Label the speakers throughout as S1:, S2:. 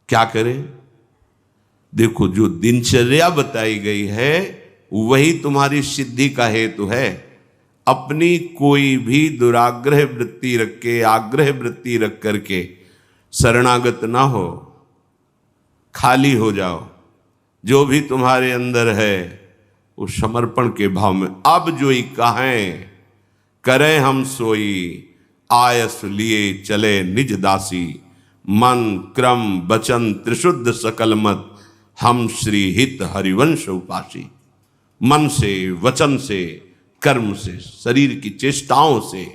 S1: क्या करें? देखो, जो दिनचर्या बताई गई है वही तुम्हारी सिद्धि का हेतु है। अपनी कोई भी दुराग्रह वृत्ति रख के, आग्रह वृत्ति रख करके शरणागत ना हो, खाली हो जाओ। जो भी तुम्हारे अंदर है उस समर्पण के भाव में, अब जो ही कहें करें हम सोई, आयस लिए चले निज दासी, मन क्रम वचन त्रिशुद्ध सकल मत, हम श्री हित हरिवंश उपासी। मन से, वचन से, कर्म से, शरीर की चेष्टाओं से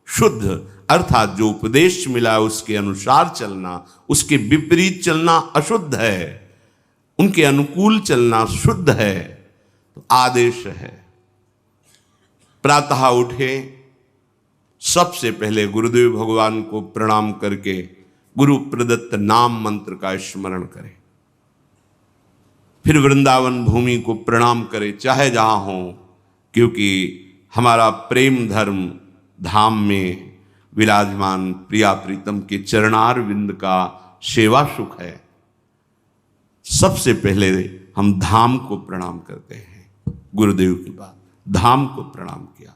S1: शुद्ध, अर्थात जो उपदेश मिला उसके अनुसार चलना, उसके विपरीत चलना अशुद्ध है, उनके अनुकूल चलना शुद्ध है। तो आदेश है, प्रातः उठे, सबसे पहले गुरुदेव भगवान को प्रणाम करके गुरु प्रदत्त नाम मंत्र का स्मरण करें। फिर वृंदावन भूमि को प्रणाम करें, चाहे जहां हो, क्योंकि हमारा प्रेम धर्म धाम में विराजमान प्रिया प्रीतम के चरणार विंद का सेवा सुख है। सबसे पहले हम धाम को प्रणाम करते हैं। गुरुदेव की बात, धाम को प्रणाम किया,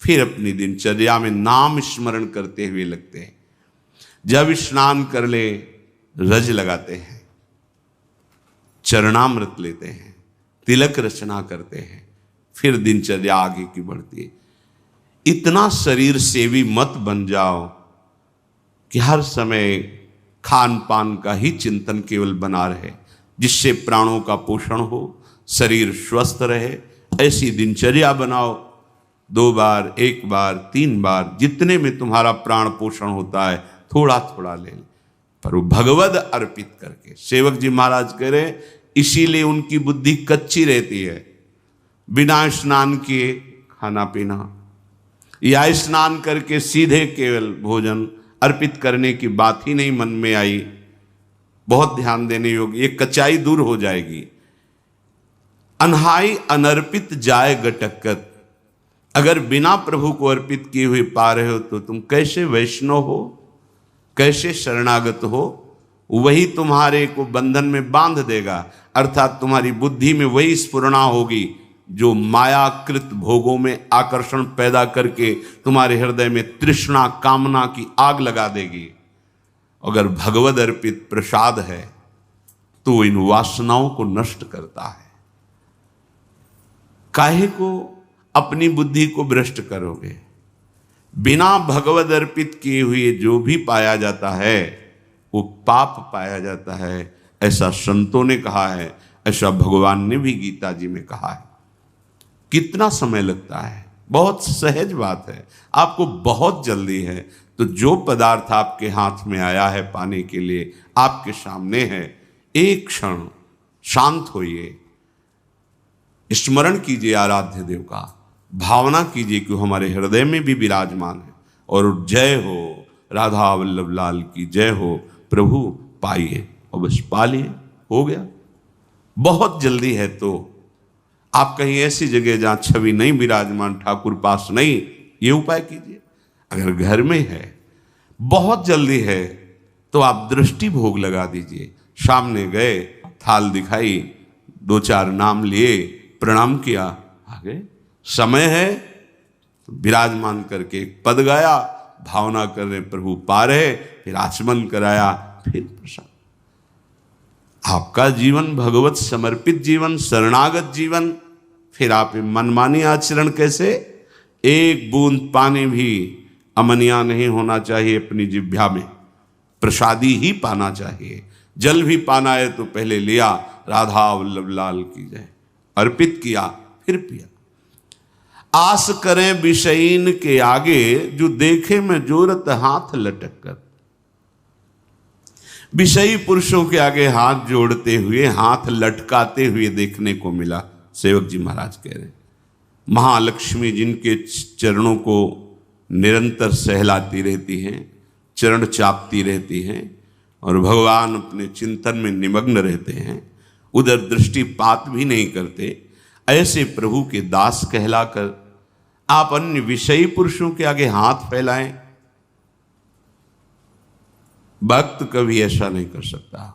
S1: फिर अपनी दिनचर्या में नाम स्मरण करते हुए लगते हैं। जब स्नान कर ले रज लगाते हैं, चरणामृत लेते हैं, तिलक रचना करते हैं, फिर दिनचर्या आगे की बढ़ती है। इतना शरीर सेवी मत बन जाओ कि हर समय खान पान का ही चिंतन केवल बना रहे, जिससे प्राणों का पोषण हो, शरीर स्वस्थ रहे। ऐसी दिनचर्या बनाओ, 2 बार, 1 बार, 3 बार, जितने में तुम्हारा प्राण पोषण होता है थोड़ा थोड़ा ले, पर वो भगवद अर्पित करके। सेवक जी महाराज कह रहे, इसीलिए उनकी बुद्धि कच्ची रहती है। बिना स्नान किए खाना पीना, या स्नान करके सीधे केवल भोजन अर्पित करने की बात ही नहीं मन में आई। बहुत ध्यान देने योग्य, ये कच्चाई दूर हो जाएगी। अनहाई अनर्पित जाए गटकत, अगर बिना प्रभु को अर्पित किए हुए पा रहे हो तो तुम कैसे वैष्णव हो, कैसे शरणागत हो? वही तुम्हारे को बंधन में बांध देगा, अर्थात तुम्हारी बुद्धि में वही स्फुरणा होगी जो मायाकृत भोगों में आकर्षण पैदा करके तुम्हारे हृदय में तृष्णा कामना की आग लगा देगी। अगर भगवद अर्पित प्रसाद है तो इन वासनाओं को नष्ट करता है। काहे को अपनी बुद्धि को भ्रष्ट करोगे? बिना भगवद अर्पित किए हुए जो भी पाया जाता है वो पाप पाया जाता है, ऐसा संतों ने कहा है, ऐसा भगवान ने भी गीता जी में कहा है। कितना समय लगता है? बहुत सहज बात है, आपको बहुत जल्दी है। तो जो पदार्थ आपके हाथ में आया है पाने के लिए, आपके सामने है, एक क्षण शांत होइए, स्मरण कीजिए आराध्य देव का, भावना कीजिए कि हमारे हृदय में भी विराजमान है। और जय हो राधा वल्लभ लाल की जय हो, प्रभु पाइए, और बस पा लिए, हो गया। बहुत जल्दी है तो आप कहीं ऐसी जगह जहां छवि नहीं विराजमान, ठाकुर पास नहीं, ये उपाय कीजिए। अगर घर में है, बहुत जल्दी है, तो आप दृष्टि भोग लगा दीजिए। सामने गए, थाल दिखाई, 2-4 नाम लिए, प्रणाम किया, आ गए। समय है तो विराजमान करके एक पद गाया, भावना कर रहे प्रभु पा रहे, फिर आचमन कराया, फिर प्रसाद। आपका जीवन भगवत समर्पित जीवन, शरणागत जीवन। फिर आप मनमानी आचरण कैसे? एक बूंद पानी भी अमनिया नहीं होना चाहिए अपनी जिह्वा में, प्रसादी ही पाना चाहिए। जल भी पाना है तो पहले लिया, राधा वल्लभ लाल की जय, अर्पित किया, फिर पिया। आस करें विषयीन के आगे, जो देखे में जोरत हाथ लटक कर। विषयी पुरुषों के आगे हाथ जोड़ते हुए, हाथ लटकाते हुए देखने को मिला। सेवक जी महाराज कह रहे, महालक्ष्मी जिनके चरणों को निरंतर सहलाती रहती हैं, चरण चापती रहती हैं, और भगवान अपने चिंतन में निमग्न रहते हैं, उधर दृष्टिपात भी नहीं करते, ऐसे प्रभु के दास कहलाकर आप अन्य विषयी पुरुषों के आगे हाथ फैलाएं? भक्त कभी ऐसा नहीं कर सकता।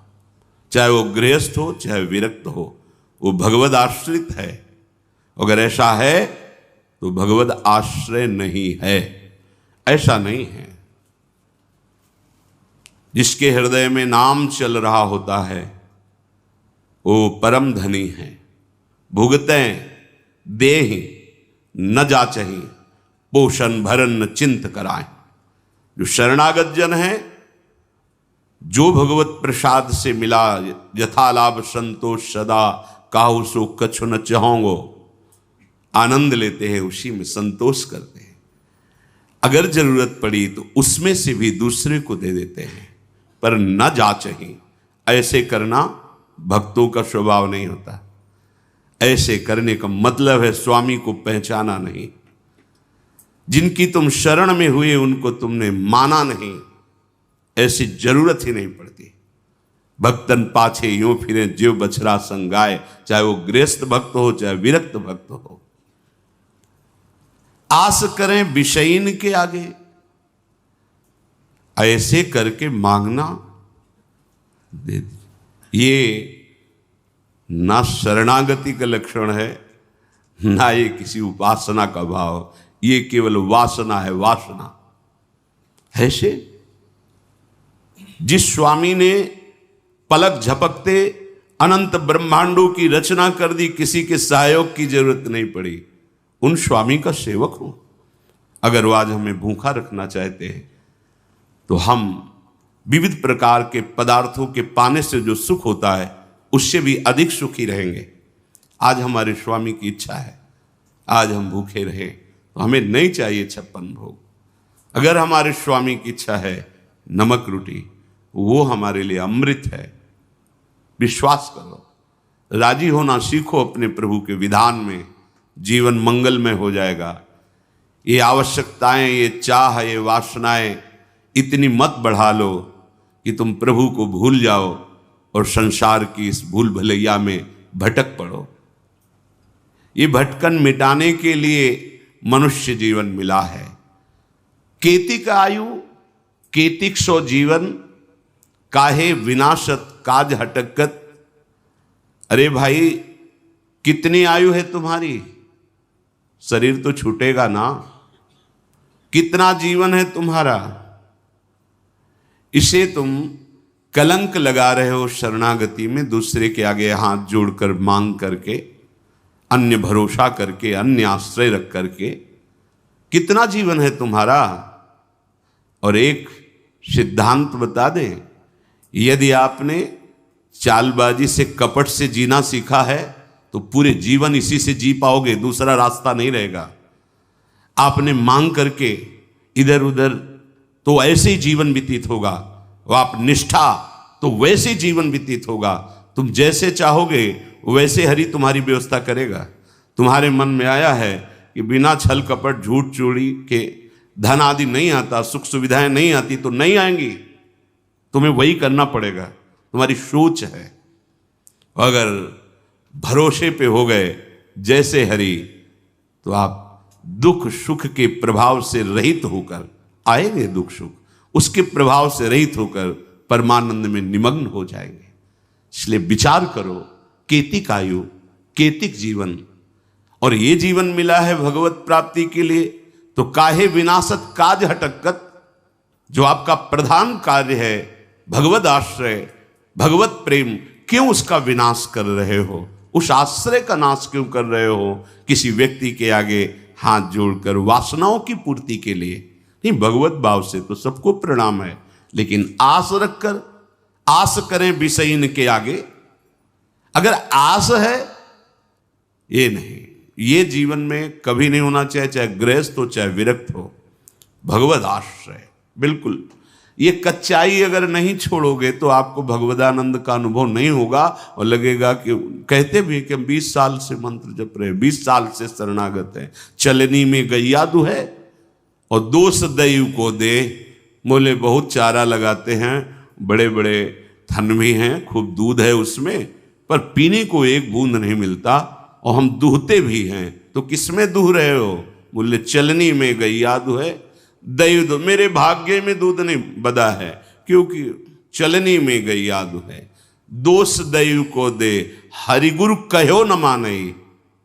S1: चाहे वो गृहस्थ हो चाहे विरक्त हो, वो भगवद आश्रित है। अगर ऐसा है तो भगवद आश्रय नहीं है, ऐसा नहीं है। जिसके हृदय में नाम चल रहा होता है वो परम धनी है। भुगतें देहि न जाचहि, पोषण भरन न चिंत कराएं। जो शरणागत जन है, जो भगवत प्रसाद से मिला, यथा लाभ संतोष सदा, काहू सो कछु न चाहोगो, आनंद लेते हैं, उसी में संतोष करते हैं। अगर जरूरत पड़ी तो उसमें से भी दूसरे को दे देते हैं, पर न जाचहि। ऐसे करना भक्तों का स्वभाव नहीं होता। ऐसे करने का मतलब है स्वामी को पहचाना नहीं। जिनकी तुम शरण में हुए उनको तुमने माना नहीं, ऐसी जरूरत ही नहीं पड़ती। भक्तन पाछे यूं फिरे जीव बछड़ा संगाए, चाहे वो गृहस्थ भक्त हो चाहे विरक्त भक्त हो। आस करें विषयीन के आगे, ऐसे करके मांगना दे दीजिए। ये ना शरणागति का लक्षण है, ना ये किसी उपासना का भाव, ये केवल वासना है, वासना। ऐसे जिस स्वामी ने पलक झपकते अनंत ब्रह्मांडों की रचना कर दी, किसी के सहयोग की जरूरत नहीं पड़ी, उन स्वामी का सेवक हूं। अगर वो आज हमें भूखा रखना चाहते हैं तो हम विविध प्रकार के पदार्थों के पाने से जो सुख होता है उससे भी अधिक सुखी रहेंगे। आज हमारे स्वामी की इच्छा है आज हम भूखे रहे, तो हमें नहीं चाहिए 56 भोग। अगर हमारे स्वामी की इच्छा है नमक रोटी, वो हमारे लिए अमृत है। विश्वास करो, राजी होना सीखो अपने प्रभु के विधान में, जीवन मंगलमय हो जाएगा। ये आवश्यकताएं, ये चाह, ये वासनाएं इतनी मत बढ़ा लो कि तुम प्रभु को भूल जाओ और संसार की इस भूल भलैया में भटक पड़ो। ये भटकन मिटाने के लिए मनुष्य जीवन मिला है। केतिक आयु केतिक सो जीवन, काहे विनाशत काज हटकत। अरे भाई, कितनी आयु है तुम्हारी? शरीर तो छूटेगा ना। कितना जीवन है तुम्हारा? इसे तुम कलंक लगा रहे हो शरणागति में, दूसरे के आगे हाथ जोड़कर मांग करके, अन्य भरोसा करके, अन्य आश्रय रख करके। कितना जीवन है तुम्हारा? और एक सिद्धांत बता दें, यदि आपने चालबाजी से, कपट से जीना सीखा है तो पूरे जीवन इसी से जी पाओगे, दूसरा रास्ता नहीं रहेगा। आपने मांग करके इधर उधर तो ऐसे ही जीवन व्यतीत होगा, वो आप निष्ठा तो वैसे जीवन व्यतीत होगा। तुम जैसे चाहोगे वैसे हरि तुम्हारी व्यवस्था करेगा। तुम्हारे मन में आया है कि बिना छल कपट झूठ चोरी के धन आदि नहीं आता, सुख सुविधाएं नहीं आती, तो नहीं आएंगी, तुम्हें वही करना पड़ेगा। तुम्हारी सोच है। अगर भरोसे पे हो गए जैसे हरि, तो आप दुख सुख के प्रभाव से रहित होकर आएंगे, दुख सुख उसके प्रभाव से रहित होकर परमानंद में निमग्न हो जाएंगे। इसलिए विचार करो, केतिक आयु केतिक जीवन, और ये जीवन मिला है भगवत प्राप्ति के लिए, तो काहे विनाशत काज हटकत। जो आपका प्रधान कार्य है भगवत आश्रय, भगवत प्रेम, क्यों उसका विनाश कर रहे हो? उस आश्रय का नाश क्यों कर रहे हो? किसी व्यक्ति के आगे हाथ जोड़कर वासनाओं की पूर्ति के लिए नहीं, भगवत भाव से तो सबको प्रणाम है, लेकिन आस रखकर, आस करें विषयीन के आगे। अगर आस है, ये नहीं, ये जीवन में कभी नहीं होना चाहिए, चाहे गृहस्थ हो चाहे विरक्त हो। भगवत आश्रय बिल्कुल, ये कच्चाई अगर नहीं छोड़ोगे तो आपको भगवदानंद का अनुभव नहीं होगा, और लगेगा कि कहते भी कि हम 20 साल से मंत्र जप रहे, 20 साल से शरणागत है, चलनी में गैया दुहै और दोष दैव को दे। बोले बहुत चारा लगाते हैं, बड़े बड़े थन भी हैं, खूब दूध है उसमें, पर पीने को एक बूंद नहीं मिलता, और हम दूहते भी हैं, तो किसमें दूह रहे हो? बोले चलनी में गैया दुहै, दैव दो। मेरे भाग्य में दूध नहीं बदा है, क्योंकि चलनी में गैया दुहै। दोष दैव को दे, हरिगुरु कहो न माने।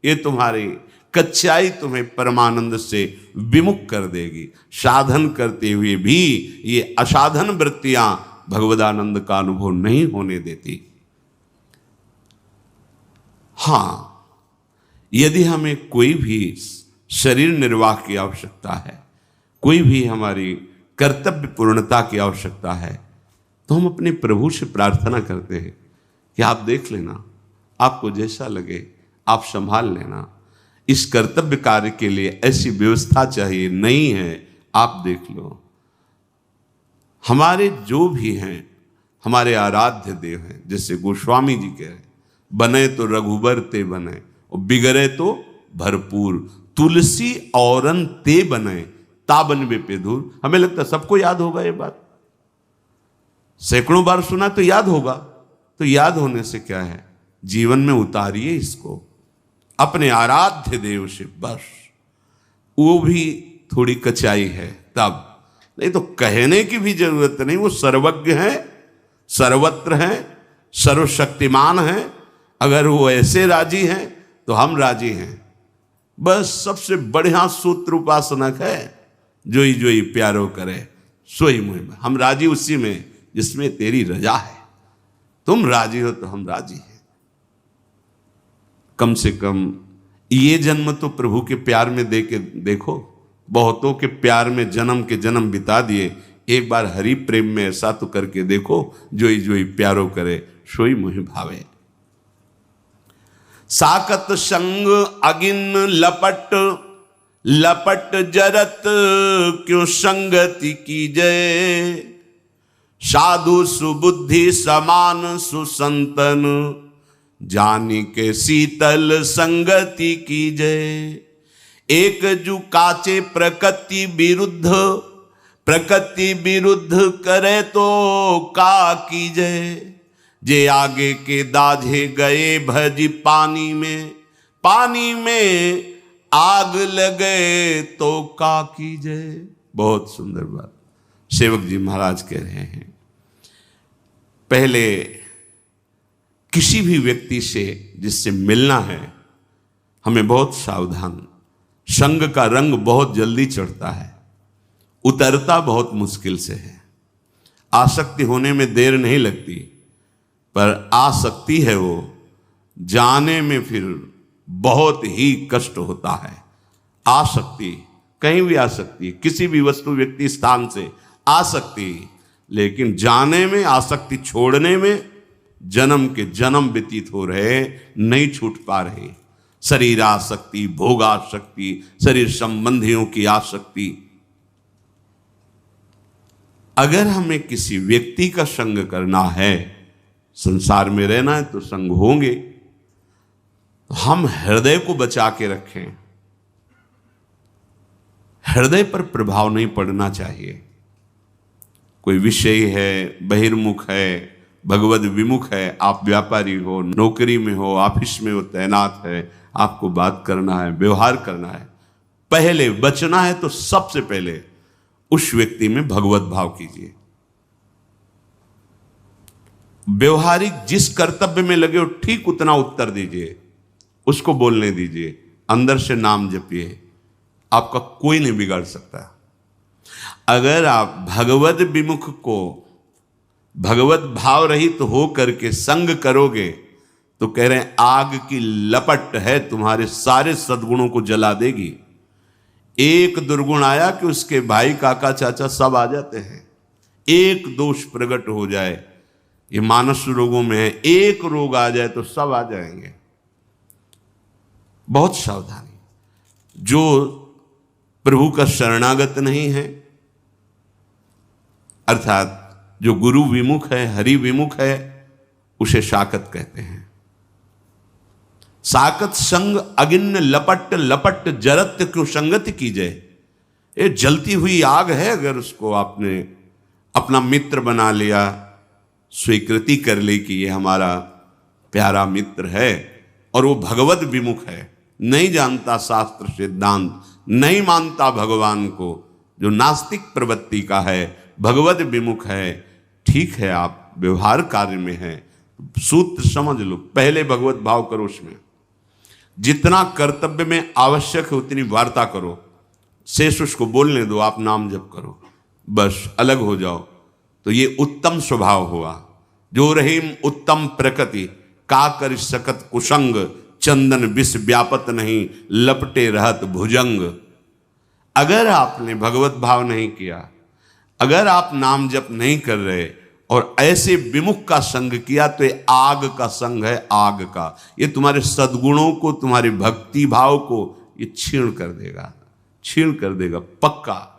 S1: ये तुम्हारी कच्चाई तुम्हें परमानंद से विमुख कर देगी। साधन करते हुए भी ये असाधन वृत्तियां भगवदानंद का अनुभव नहीं होने देती। हां, यदि हमें कोई भी शरीर निर्वाह की आवश्यकता है, कोई भी हमारी कर्तव्य पूर्णता की आवश्यकता है, तो हम अपने प्रभु से प्रार्थना करते हैं कि आप देख लेना, आपको जैसा लगे आप संभाल लेना। इस कर्तव्य कार्य के लिए ऐसी व्यवस्था चाहिए, नहीं है आप देख लो। हमारे जो भी हैं, हमारे आराध्य देव हैं, जैसे गोस्वामी जी कह रहे, बने तो रघुबर ते बने और बिगड़े तो भरपूर, तुलसी औरन ते बने ताबन वे पे दूर। हमें लगता है सबको याद होगा ये बात, सैकड़ों बार सुना तो याद होगा। तो याद होने से क्या है, जीवन में उतारिए इसको अपने आराध्य देव से, बस। वो भी थोड़ी कचाई है तब, नहीं तो कहने की भी जरूरत नहीं। वो सर्वज्ञ है, सर्वत्र है, सर्वशक्तिमान है। अगर वो ऐसे राजी हैं तो हम राजी हैं। बस सबसे बढ़िया सूत्र उपासनक है, जोई जोई प्यारो करे सोई मुहिम। हम राजी उसी में जिसमें तेरी रजा है। तुम राजी हो तो हम राजी हैं। कम से कम ये जन्म तो प्रभु के प्यार में दे के देखो। बहुतों के प्यार में जन्म के जन्म बिता दिए, एक बार हरि प्रेम में ऐसा तो करके देखो, जोई जोई प्यारो करे सोई मुहि भावे। साकत संग अगिन लपट, लपट जरत क्यों संगति की जय। साधु सुबुद्धि समान सुसंतन, जानी के शीतल संगति की जय। एक जू काचे प्रकृति विरुद्ध, प्रकृति विरुद्ध करे तो का की जय। जे आगे के दाझे गए भज पानी में, पानी में आग लगे तो का की जय। बहुत सुंदर बात सेवक जी महाराज कह रहे हैं। पहले किसी भी व्यक्ति से जिससे मिलना है, हमें बहुत सावधान। संग का रंग बहुत जल्दी चढ़ता है, उतरता बहुत मुश्किल से है। आसक्ति होने में देर नहीं लगती, पर आसक्ति है वो जाने में फिर बहुत ही कष्ट होता है। आसक्ति कहीं भी आ सकती है, किसी भी वस्तु व्यक्ति स्थान से आ सकती, लेकिन जाने में, आसक्ति छोड़ने में जन्म के जन्म व्यतीत हो रहे, नहीं छूट पा रहे। शरीर आसक्ति, भोग आसक्ति, शरीर संबंधियों की आसक्ति। अगर हमें किसी व्यक्ति का संग करना है, संसार में रहना है तो संग होंगे, हम हृदय को बचा के रखें। हृदय पर प्रभाव नहीं पड़ना चाहिए। कोई विषय है, बहिर्मुख है, भगवद विमुख है, आप व्यापारी हो, नौकरी में हो, ऑफिस में हो, तैनात है, आपको बात करना है, व्यवहार करना है, पहले बचना है तो सबसे पहले उस व्यक्ति में भगवत भाव कीजिए। व्यवहारिक जिस कर्तव्य में लगे हो ठीक उतना उत्तर दीजिए, उसको बोलने दीजिए, अंदर से नाम जपिए, आपका कोई नहीं बिगाड़ सकता। अगर आप भगवत विमुख को भगवत भाव रहित तो हो करके संग करोगे तो कह रहे हैं आग की लपट है, तुम्हारे सारे सद्गुणों को जला देगी। एक दुर्गुण आया कि उसके भाई, काका, चाचा सब आ जाते हैं। एक दोष प्रकट हो जाए, ये मानस रोगों में है, एक रोग आ जाए तो सब आ जाएंगे। बहुत सावधानी। जो प्रभु का शरणागत नहीं है, अर्थात जो गुरु विमुख है, हरि विमुख है, उसे साकत कहते हैं। साकत संग अगिन्न लपट, लपट जरत क्यों संगति कीजिए। ये जलती हुई आग है, अगर उसको आपने अपना मित्र बना लिया, स्वीकृति कर ली कि ये हमारा प्यारा मित्र है, और वो भगवत विमुख है, नहीं जानता शास्त्र सिद्धांत, नहीं मानता भगवान को, जो नास्तिक प्रवृत्ति का है, भगवत विमुख है, ठीक है आप व्यवहार कार्य में हैं सूत्र समझ लो, पहले भगवत भाव करो, उसमें जितना कर्तव्य में आवश्यक है उतनी वार्ता करो, शेष उसको बोलने दो, आप नाम जप करो, बस अलग हो जाओ। तो ये उत्तम स्वभाव हुआ। जो रहीम उत्तम प्रकृति, का कर सकत कुसंग, चंदन विष व्यापत नहीं, लपटे रहत भुजंग। अगर आपने भगवत भाव नहीं किया, अगर आप नाम जप नहीं कर रहे और ऐसे विमुख का संग किया, तो ये आग का संग है, आग का। ये तुम्हारे सद्गुणों को, तुम्हारे भक्ति भाव को ये छीण कर देगा, छीण कर देगा, पक्का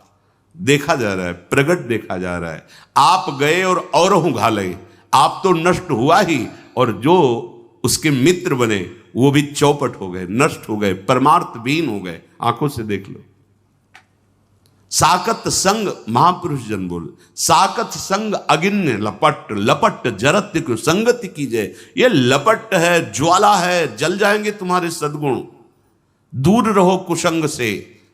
S1: देखा जा रहा है, प्रगट देखा जा रहा है। आप गए और औरों घाले, आप तो नष्ट हुआ ही, और जो उसके मित्र बने वो भी चौपट हो गए, नष्ट हो गए, परमार्थ विहीन हो गए। आंखों से देख लो। साकत संग, महापुरुष जन बोल, साकत संग अगिन्य लपट, लपट जरत को संगति कीजिए। ये लपट है, ज्वाला है, जल जाएंगे तुम्हारे सद्गुण। दूर रहो कुसंग से,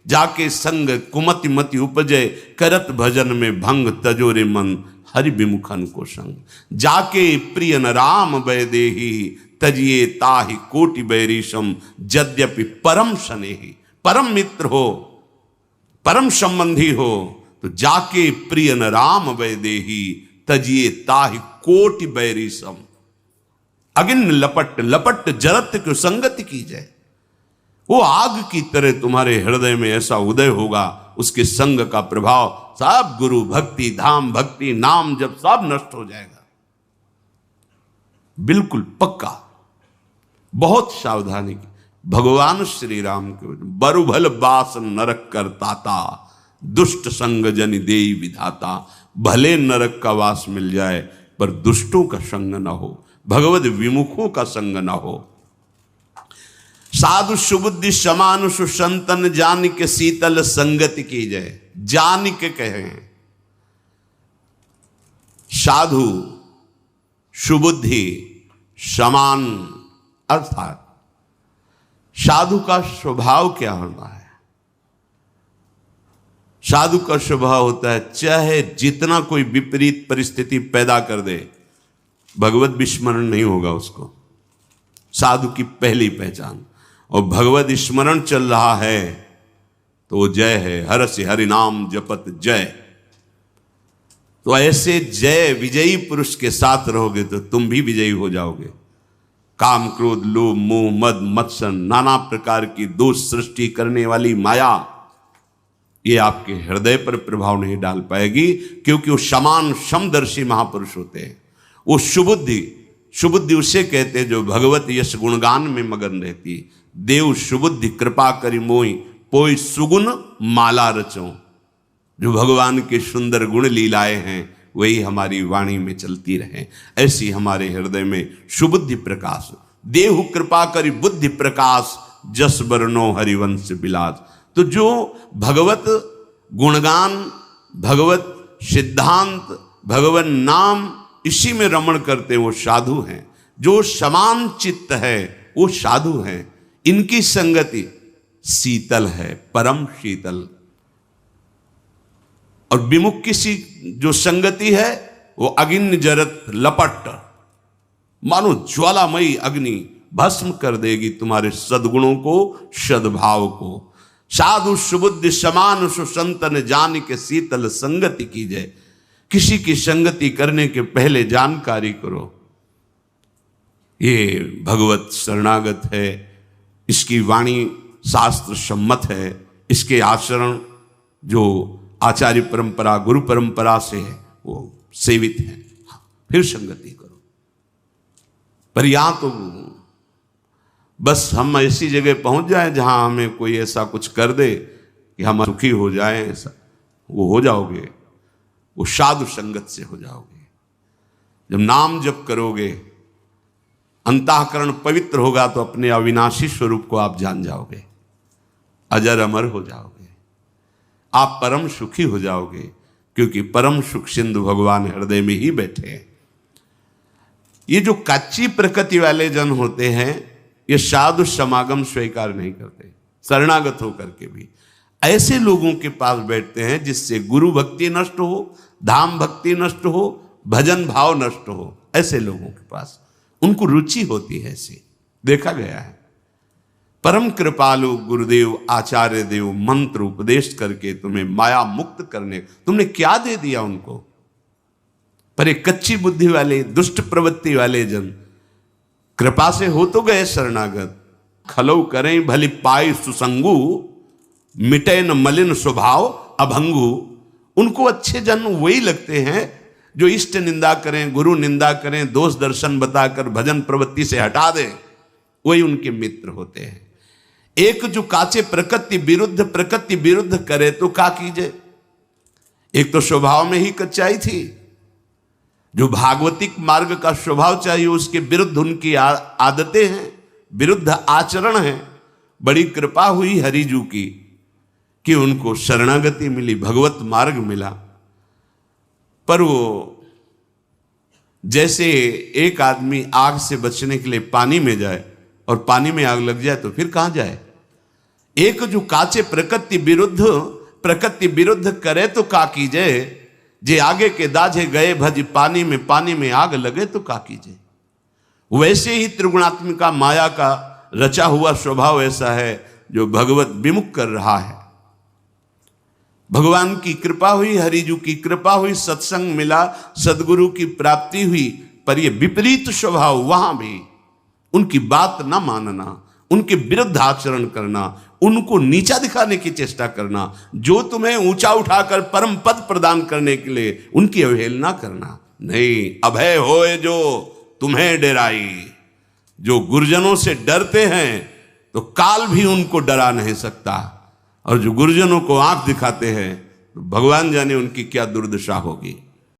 S1: जाके संग कुमति मति उपजे, करत भजन में भंग, तजोरे मन हरि विमुखन को संग। जाके प्रिय न राम वैदेही, तजिए ताहि कोटि बैरीशम, यद्यपि परम स्नेही। परम मित्र हो, परम संबंधी हो, तो जाके प्रिय न राम वैदेही, तजिए ताहि कोटि बैरीशम। अगिन लपट, लपट जरत को संगति की जाए। वो आग की तरह तुम्हारे हृदय में ऐसा उदय होगा, उसके संग का प्रभाव सब गुरु भक्ति, धाम भक्ति, नाम जब सब नष्ट हो जाएगा, बिल्कुल पक्का। बहुत सावधानी की। भगवान श्री राम के बरुभल बास नरक करताता, दुष्ट संग जनि देई विधाता। भले नरक का वास मिल जाए, पर दुष्टों का संग न हो, भगवद विमुखों का संग न हो। साधु सुबुद्धि समान सुसंतन, जान के शीतल संगति की जाए। जान के कहे साधु सुबुद्धि समान, अर्थात साधु का स्वभाव क्या होता है? साधु का स्वभाव होता है, चाहे जितना कोई विपरीत परिस्थिति पैदा कर दे, भगवत विस्मरण नहीं होगा उसको। साधु की पहली पहचान। और भगवत स्मरण चल रहा है तो वो जय है, हर से हरि नाम जपत जय। तो ऐसे जय विजयी पुरुष के साथ रहोगे तो तुम भी विजयी हो जाओगे। काम क्रोध लोभ मोह मद मत्सर, नाना प्रकार की दोष सृष्टि करने वाली माया, ये आपके हृदय पर प्रभाव नहीं डाल पाएगी, क्योंकि वो समान समदर्शी महापुरुष होते हैं। वो सुबुद्धि, सुबुद्धि उसे कहते हैं जो भगवत यश गुणगान में मगन रहती। देव सुबुद्धि कृपा करी मोहि, पोई सुगुण माला रचो। जो भगवान के सुंदर गुण लीलाएं हैं वही हमारी वाणी में चलती रहे। ऐसी हमारे हृदय में सुबुद्धि प्रकाश। देहु कृपा करी बुद्धि प्रकाश, जस बरनो हरिवंश बिलास। तो जो भगवत गुणगान, भगवत सिद्धांत, भगवत नाम, इसी में रमण करते वो साधु हैं। जो समान चित्त है वो साधु हैं। इनकी संगति शीतल है, परम शीतल। और विमुख की जो संगति है वो अग्नि जरत लपट, मानो ज्वालामयी अग्नि भस्म कर देगी तुम्हारे सद्गुणों को, सद्भाव को। साधु सुबुद्धि समान सुसंतन, जान के शीतल संगति कीजिए। किसी की संगति करने के पहले जानकारी करो, ये भगवत शरणागत है, इसकी वाणी शास्त्र सम्मत है, इसके आचरण जो आचार्य परंपरा गुरु परंपरा से है वो सेवित है, फिर संगति करो। पर यहां तो बस हम ऐसी जगह पहुंच जाए जहां हमें कोई ऐसा कुछ कर दे कि हम सुखी हो जाएं, ऐसा वो हो जाओगे, वो साधु संगत से हो जाओगे। जब नाम जप करोगे, अंतःकरण पवित्र होगा, तो अपने अविनाशी स्वरूप को आप जान जाओगे, अजर अमर हो जाओगे, आप परम सुखी हो जाओगे, क्योंकि परम सुख सिंधु भगवान हृदय में ही बैठे हैं। ये जो कच्ची प्रकृति वाले जन होते हैं, ये साधु समागम स्वीकार नहीं करते, शरणागत होकर के भी ऐसे लोगों के पास बैठते हैं जिससे गुरु भक्ति नष्ट हो, धाम भक्ति नष्ट हो, भजन भाव नष्ट हो। ऐसे लोगों के पास उनको रुचि होती है, ऐसी देखा गया है। परम कृपालु गुरुदेव आचार्य देव मंत्र उपदेश करके तुम्हें माया मुक्त करने, तुमने क्या दे दिया उनको? पर एक कच्ची बुद्धि वाले, दुष्ट प्रवृत्ति वाले जन कृपा से हो तो गए शरणागत। खलौ करें भली पाई सुसंगु, मिटे न मलिन स्वभाव अभंगु। उनको अच्छे जन वही लगते हैं जो इष्ट निंदा करें, गुरु निंदा करें, दोष दर्शन बताकर भजन प्रवृत्ति से हटा दें, वही उनके मित्र होते हैं। एक जो काचे प्रकृति विरुद्ध करे तो क्या कीजिए? एक तो स्वभाव में ही कच्चाई थी, जो भागवतिक मार्ग का स्वभाव चाहिए उसके विरुद्ध उनकी आदतें हैं, विरुद्ध आचरण है। बड़ी कृपा हुई हरिजू की कि उनको शरणागति मिली, भगवत मार्ग मिला। पर वो जैसे एक आदमी आग से बचने के लिए पानी में जाए और पानी में आग लग जाए तो फिर कहां जाए? एक जो काचे प्रकृति विरुद्ध करे तो का कीजिए? जे आगे के दाझे गए भज पानी में आग लगे तो का कीजिए? वैसे ही त्रिगुणात्मिका माया का रचा हुआ स्वभाव ऐसा है जो भगवत विमुख कर रहा है। भगवान की कृपा हुई, हरिजू की कृपा हुई, सत्संग मिला, सदगुरु की प्राप्ति हुई, पर यह विपरीत स्वभाव वहां भी उनकी बात ना मानना, उनके विरुद्ध आचरण करना, उनको नीचा दिखाने की चेष्टा करना, जो तुम्हें ऊंचा उठाकर परम पद प्रदान करने के लिए उनकी अवहेलना करना। नहीं, अभय होए जो तुम्हें डराई। जो गुरुजनों से डरते हैं तो काल भी उनको डरा नहीं सकता, और जो गुरुजनों को आंख दिखाते हैं तो भगवान जाने उनकी क्या दुर्दशा होगी।